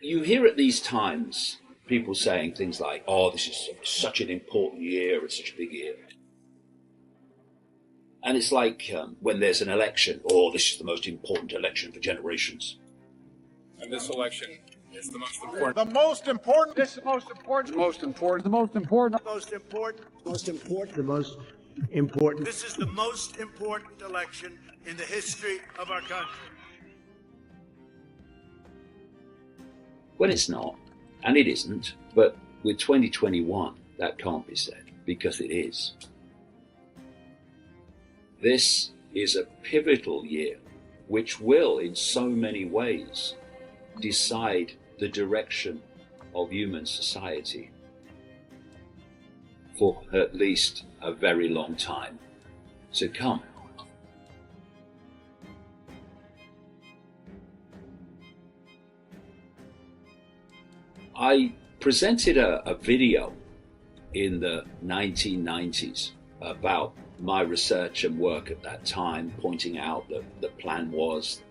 You hear at these times people saying things like, oh, this is such an important year, it's such a big year. And it's like when there's an election, oh, this is the most important election for generations. And this election is the most important. The most important. This is the most important. The most important. The most important. Most important. Most important. The most important. This is the most important election in the history of our country. When it's not, and it isn't, but with 2021, that can't be said, because it is. This is a pivotal year, which will, in so many ways, decide the direction of human society for at least a very long time to come. I presented a video in the 1990s about my research and work at that time, pointing out that the plan was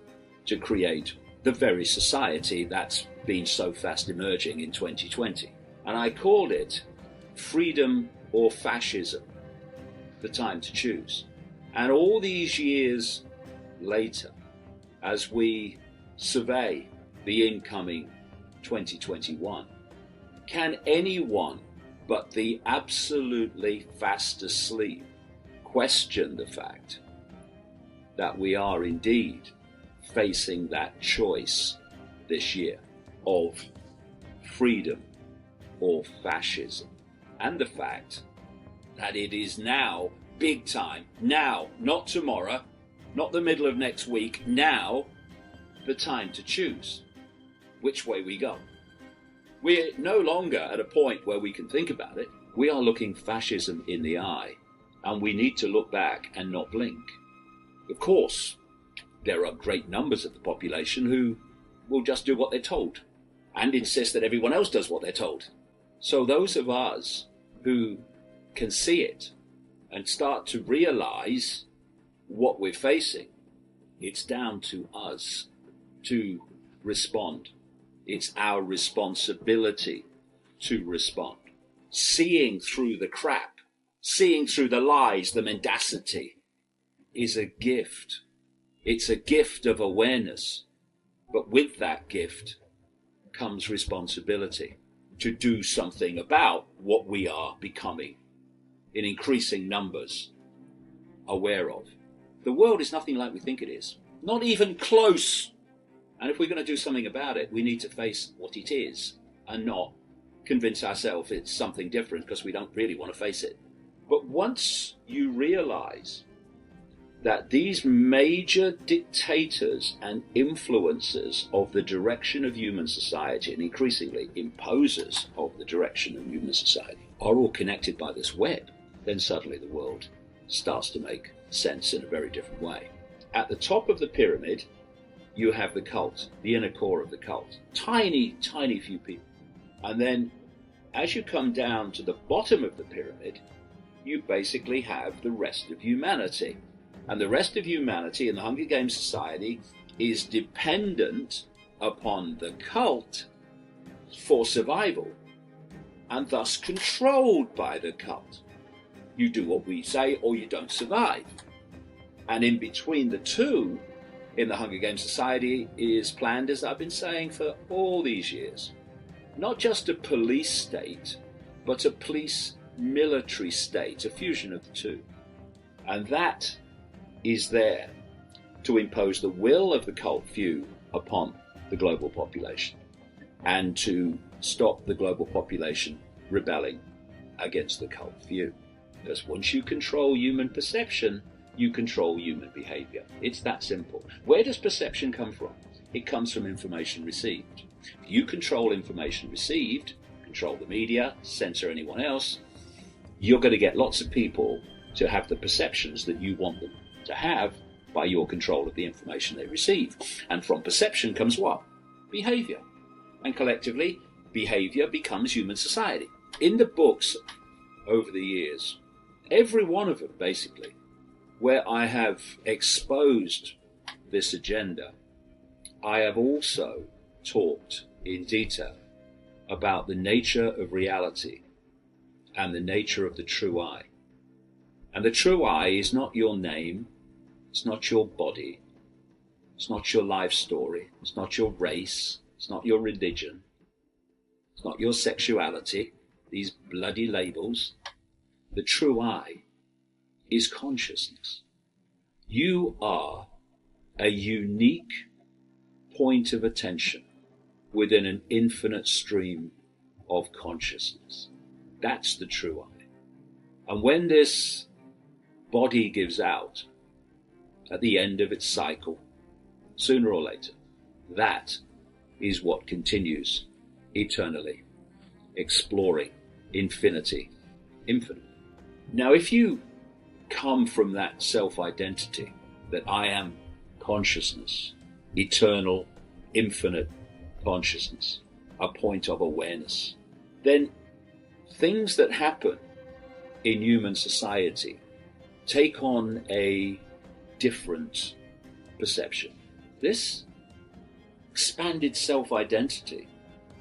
to create the very society that's been so fast emerging in 2020. And I called it Freedom or Fascism, the time to choose. And all these years later, as we survey the incoming 2021, can anyone but the absolutely fast asleep question the fact that we are indeed facing that choice this year of freedom or fascism, and the fact that it is now big time, now, not tomorrow, not the middle of next week, now the time to choose which way we go. We're no longer at a point where we can think about it. We are looking fascism in the eye, and we need to look back and not blink. Of course, there are great numbers of the population who will just do what they're told and insist that everyone else does what they're told. So those of us who can see it and start to realize what we're facing, it's down to us to respond. It's our responsibility to respond. Seeing through the crap, seeing through the lies, the mendacity, is a gift. It's a gift of awareness. But with that gift comes responsibility to do something about what we are becoming in increasing numbers aware of. The world is nothing like we think it is. Not even close. And if we're going to do something about it, we need to face what it is and not convince ourselves it's something different because we don't really want to face it. But once you realize that these major dictators and influencers of the direction of human society, and increasingly imposers of the direction of human society, are all connected by this web, then suddenly the world starts to make sense in a very different way. At the top of the pyramid, you have the cult, the inner core of the cult. Tiny, tiny few people. And then as you come down to the bottom of the pyramid, you basically have the rest of humanity. And the rest of humanity in the Hunger Games society is dependent upon the cult for survival, and thus controlled by the cult. You do what we say or you don't survive. And in between the two, in the Hunger Games society, is planned, as I've been saying for all these years, not just a police state, but a police military state, a fusion of the two. And that is there to impose the will of the cult few upon the global population and to stop the global population rebelling against the cult few. Because once you control human perception, you control human behavior. It's that simple. Where does perception come from? It comes from information received. If you control information received, control the media, censor anyone else, you're going to get lots of people to have the perceptions that you want them to have by your control of the information they receive. And from perception comes what? Behavior. And collectively, behavior becomes human society. In the books over the years, every one of them basically, where I have exposed this agenda, I have also talked in detail about the nature of reality and the nature of the true I. And the true I is not your name, it's not your body, it's not your life story, it's not your race, it's not your religion, it's not your sexuality, these bloody labels. The true I is consciousness. You are a unique point of attention within an infinite stream of consciousness. That's the true I. And when this body gives out at the end of its cycle, sooner or later, that is what continues eternally, exploring infinity, infinite. Now, if you come from that self-identity, that I am consciousness, eternal, infinite consciousness, a point of awareness, then things that happen in human society take on a different perception. This expanded self-identity,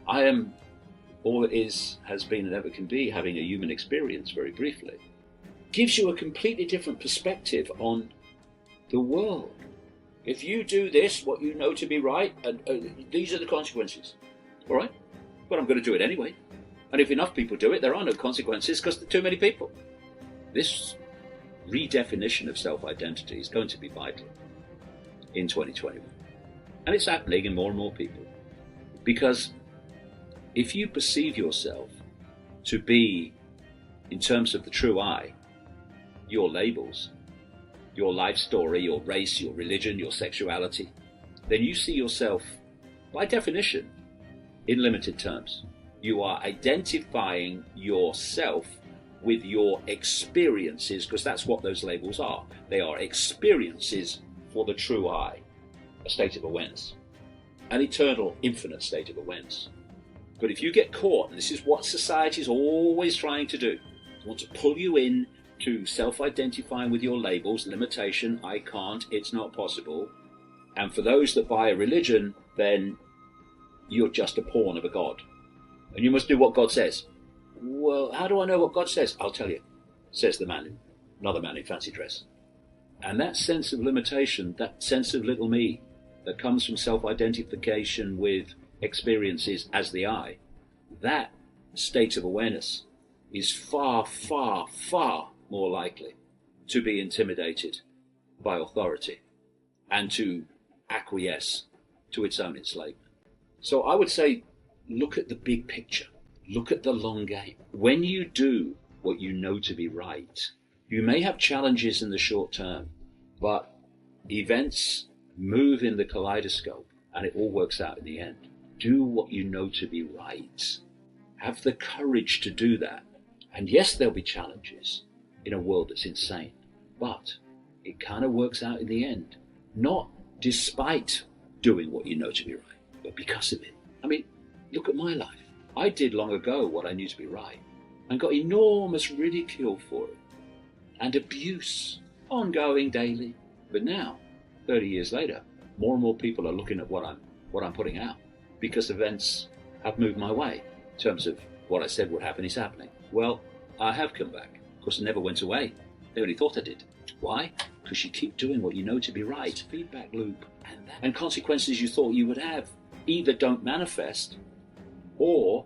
I am all it is, has been, and ever can be, having a human experience, very briefly, gives you a completely different perspective on the world. If you do this, what you know to be right, and these are the consequences. All right? But I'm going to do it anyway. And if enough people do it, there are no consequences because there are too many people. This redefinition of self-identity is going to be vital in 2021. And it's happening in more and more people. Because if you perceive yourself to be, in terms of the true I, your labels, your life story, your race, your religion, your sexuality, then you see yourself, by definition, in limited terms. You are identifying yourself with your experiences, because that's what those labels are. They are experiences for the true I, a state of awareness, an eternal, infinite state of awareness. But if you get caught, and this is what society is always trying to do, they want to pull you in to self-identifying with your labels, limitation, I can't, it's not possible. And for those that buy a religion, then you're just a pawn of a god. And you must do what God says. Well, how do I know what God says? I'll tell you, says the man, another man in fancy dress. And that sense of limitation, that sense of little me, that comes from self-identification with experiences as the I, that state of awareness is far, far, far more likely to be intimidated by authority and to acquiesce to its own enslavement. So I would say, look at the big picture. Look at the long game. When you do what you know to be right, you may have challenges in the short term, but events move in the kaleidoscope and it all works out in the end. Do what you know to be right. Have the courage to do that. And yes, there'll be challenges in a world that's insane, but it kind of works out in the end. Not despite doing what you know to be right, but because of it. I mean, look at my life. I did long ago what I knew to be right and got enormous ridicule for it and abuse, ongoing daily. But now, 30 years later, more and more people are looking at what I'm putting out because events have moved my way in terms of what I said would happen is happening. Well, I have come back. Of course, I never went away. They only thought I did. Why? Because you keep doing what you know to be right. Feedback loop. And consequences you thought you would have either don't manifest or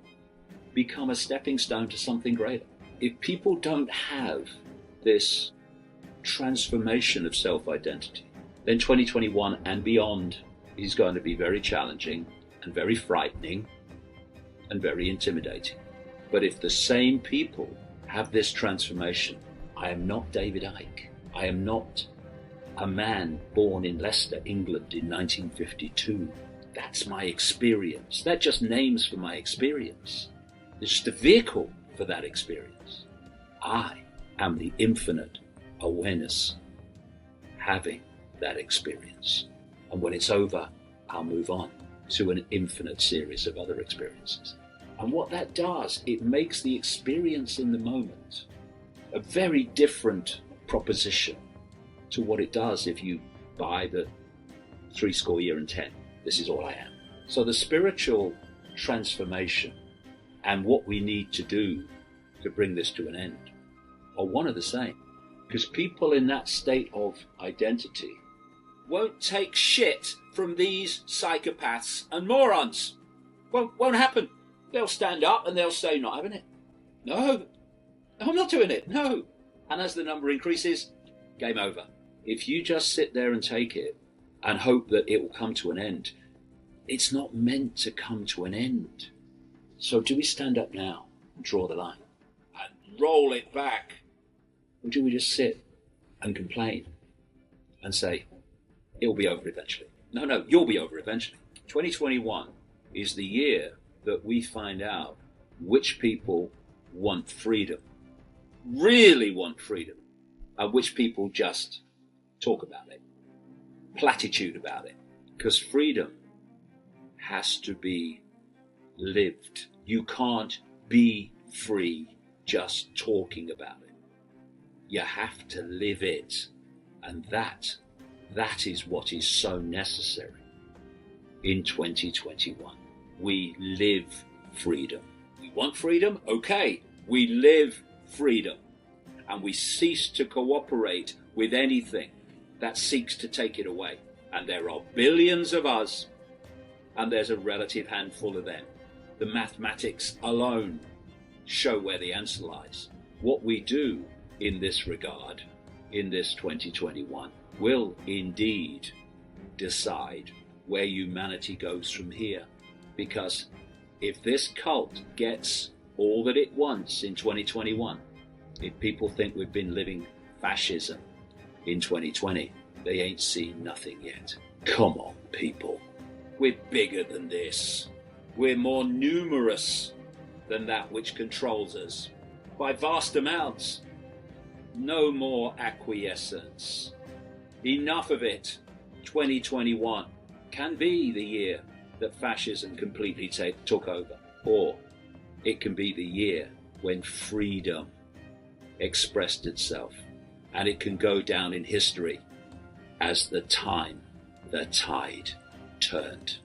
become a stepping stone to something greater. If people don't have this transformation of self-identity, then 2021 and beyond is going to be very challenging and very frightening and very intimidating. But if the same people have this transformation, I am not David Icke. I am not a man born in Leicester, England in 1952. That's my experience. They're just names for my experience. It's just a vehicle for that experience. I am the infinite awareness having that experience. And when it's over, I'll move on to an infinite series of other experiences. And what that does, it makes the experience in the moment a very different proposition to what it does if you buy the 70 years and 10. This is all I am. So the spiritual transformation and what we need to do to bring this to an end are one of the same. Because people in that state of identity won't take shit from these psychopaths and morons. Won't happen. They'll stand up and they'll say, not having it. No, I'm not doing it. No. And as the number increases, game over. If you just sit there and take it and hope that it will come to an end, it's not meant to come to an end. So do we stand up now and draw the line and roll it back? Or do we just sit and complain and say, it'll be over eventually? No, you'll be over eventually. 2021 is the year that we find out which people want freedom, really want freedom, and which people just talk about it, platitude about it. Because freedom has to be lived. You can't be free just talking about it. You have to live it. And that is what is so necessary in 2021. We live freedom. We want freedom? Okay. We live freedom. And we cease to cooperate with anything that seeks to take it away. And there are billions of us, and there's a relative handful of them. The mathematics alone show where the answer lies. What we do in this regard, in this 2021, will indeed decide where humanity goes from here. Because if this cult gets all that it wants in 2021, if people think we've been living fascism in 2020, they ain't seen nothing yet. Come on, people. We're bigger than this. We're more numerous than that which controls us by vast amounts. No more acquiescence. Enough of it. 2021 can be the year that fascism completely took over. Or it can be the year when freedom expressed itself. And it can go down in history as the time the tide turned.